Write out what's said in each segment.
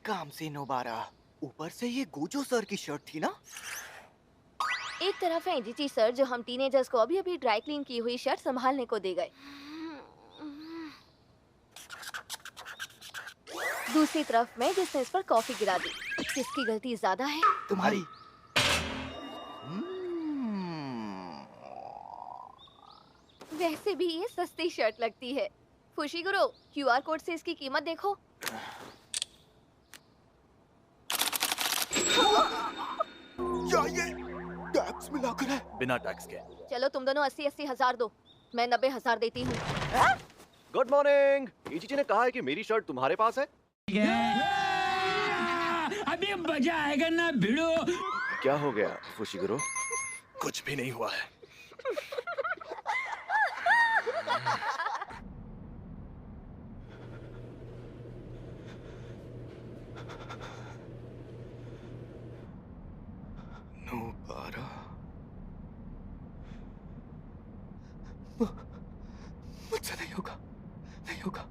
काम से नोबारा। ऊपर से ये गोजो सर की शर्ट थी ना। एक तरफ है एनजीटी सर जो हम टीनेजर्स को अभी अभी ड्राई क्लीन की हुई शर्ट संभालने को दे गए। दूसरी तरफ मैं जिसने इस पर कॉफी गिरा दी। किसकी गलती ज्यादा है? तुम्हारी। वैसे भी ये सस्ती शर्ट लगती है। फुशिगुरो, क्यूआर कोड से इसकी कीमत देखो। क्या ये टैक्स मिलाकर है? बिना टैक्स के। चलो तुम दोनों 80-80 हजार दो, मैं 90,000 देती हूँ। Good morning. इचिची ने कहा है कि मेरी शर्ट तुम्हारे पास है। अभी मजा आएगा ना भिड़ो। क्या हो गया फुशिगुरो? कुछ भी नहीं हुआ है। नोबारा, मुझसे नहीं होगा, नहीं होगा।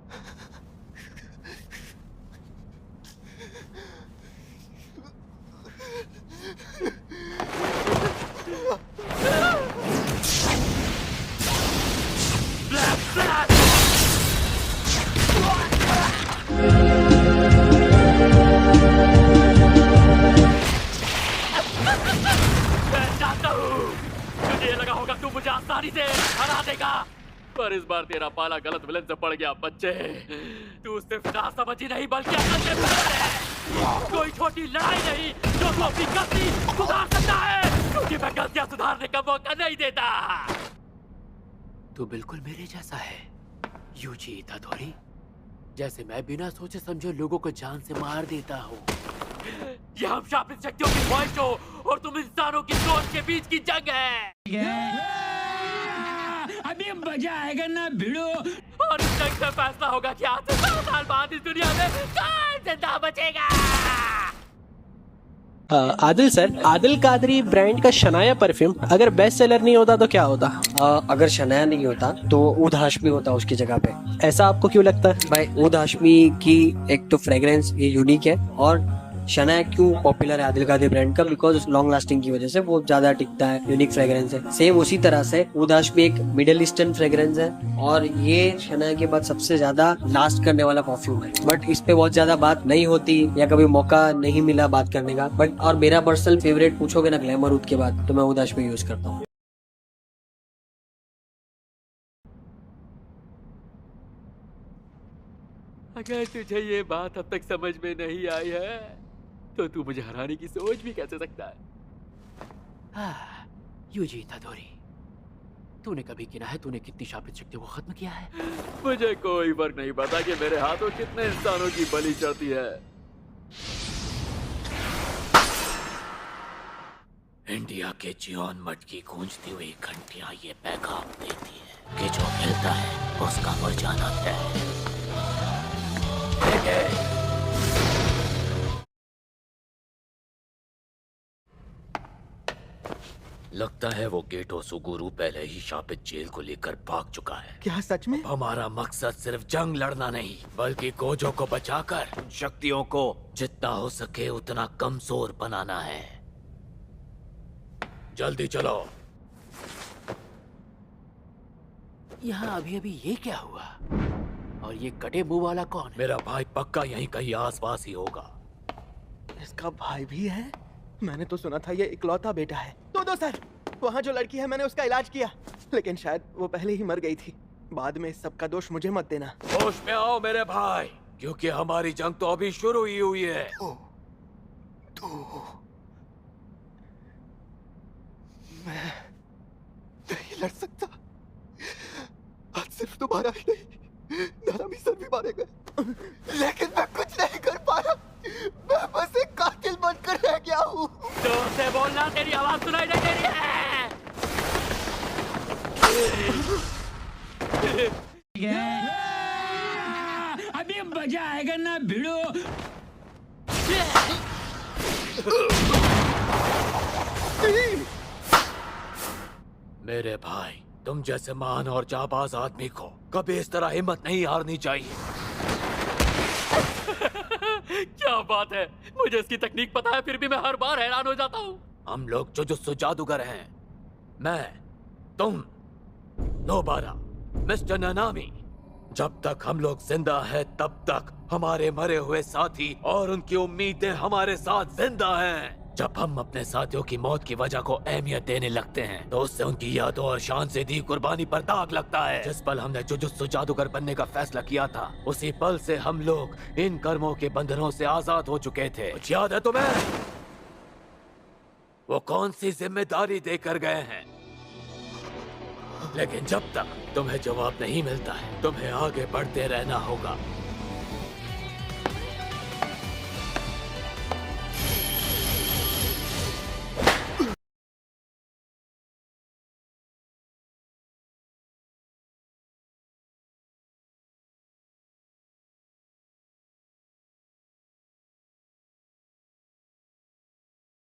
मुझे लगा होगा तू मुझे आसानी से हरा देगा, पर इस बार तेरा पाला गलत विलन से पड़ गया। बच्चे, तू सिर्फ ना समझ ही नहीं बल्कि अकल से बाहर है। कोई छोटी लड़ाई नहीं जो तू अपनी गलती सुधार सकता है, क्योंकि मैं गलतियां सुधारने का मौका नहीं देता। तू बिल्कुल मेरे जैसा है यूजी इतादोरी, जैसे मैं बिना सोचे समझे लोगों को जान से मार देता हूँ। ये हम शापित शक्तियों की ख्वाहिश हो और तुम इंसानों की सोच के बीच की जंग है। अभी मजा आएगा ना भिड़ो। और इस जंग से फैसला होगा कि आज से 100 साल बाद इस दुनिया में कौन जिंदा बचेगा। आदिल सर, आदिल कादरी ब्रांड का शनाया परफ्यूम अगर बेस्ट सेलर नहीं होता तो क्या होता? अगर शनाया नहीं होता तो ऊद हाशमी होता उसकी जगह पे। ऐसा आपको क्यों लगता है? भाई ऊद हाशमी की एक तो फ्रेग्रेंस ये यूनिक है, और शनाया क्यों पॉपुलर है आदिल कादरी ब्रांड का? बिकॉज लॉन्ग लास्टिंग की वजह से वो ज्यादा टिकता है, यूनिक फ्रेग्रेंस है। सेम उसी तरह से ऊद हाशमी एक मिडिल ईस्टर्न फ्रेग्रेंस है, और ये शनाया के बाद सबसे ज्यादा लास्ट करने वाला परफ्यूम है। बट इस पे बहुत ज्यादा बात नहीं होती या कभी मौका नहीं मिला बात करने का। बट और मेरा पर्सनल फेवरेट पूछोगे ना ग्लैमर ऊद के बाद, तो मैं ऊद हाशमी यूज करता हूँ। अगर तुझे ये बात अब तक समझ में नहीं आई है तो तू मुझे हराने की सोच भी कैसे सकता है? यूजी इतादोरी, तूने कभी गिना है तूने कितनी शापित शक्तियों को खत्म किया है? मुझे कोई फर्क नहीं पड़ता कि मेरे हाथों कितने इंसानों की बलि चढ़ती है। इंडिया के जियोन मठ की गूंजती हुई घंटियां ये पैगाम देती है कि जो मिलता है उसका मर जाना तय है। लगता है वो गेटो सुगुरु पहले ही शापित जेल को लेकर भाग चुका है। क्या सच में? हमारा मकसद सिर्फ जंग लड़ना नहीं, बल्कि गोजो को बचाकर उन शक्तियों को जितना हो सके उतना कमजोर बनाना है। जल्दी चलो। यहाँ अभी अभी ये क्या हुआ? और ये कटे मुंह वाला कौन है? मेरा भाई पक्का यहीं कहीं आसपास ही होगा। इसका भाई भी है? मैंने तो सुना था ये इकलौता बेटा है। दो सर, वहाँ जो लड़की है मैंने उसका इलाज किया, लेकिन शायद वो पहले ही मर गई थी। बाद में इस सब का दोष मुझे मत देना। होश में आओ मेरे भाई, क्योंकि हमारी जंग तो अभी शुरू ही हुई है। मैं नहीं लड़ सकता। आज सिर्फ तुम्हारा ही नहीं, नारामी सर भी मारे गए, लेकिन मैं कुछ नहीं कर पाया। मैं बस एक कातिल बनकर रह गया हूँ। जोर से बोलना, तेरी आवाज सुनाई नहीं दे रही है। अभी मजा आएगा ना भिड़ो। मेरे भाई, तुम जैसे महान और जाबाज आदमी को कभी इस तरह हिम्मत नहीं हारनी चाहिए। क्या क्या बात है, मुझे इसकी तकनीक पता है, फिर भी मैं हर बार हैरान हो जाता हूँ। हम लोग जुजुत्सु जादूगर हैं। मैं, तुम, नोबारा, मिस्टर नानामी। जब तक हम लोग जिंदा हैं, तब तक हमारे मरे हुए साथी और उनकी उम्मीदें हमारे साथ जिंदा हैं। जब हम अपने साथियों की मौत की वजह को अहमियत देने लगते हैं, तो उससे उनकी यादों और शान से दी कुर्बानी पर दाग लगता है। जिस पल हमने जुजुत्सु जादूगर बनने का फैसला किया था, उसी पल से हम लोग इन कर्मों के बंधनों से आजाद हो चुके थे। कुछ याद है तुम्हें? वो कौन सी जिम्मेदारी देकर गए हैं? लेकिन जब तक तुम्हें जवाब नहीं मिलता है, तुम्हें आगे बढ़ते रहना होगा।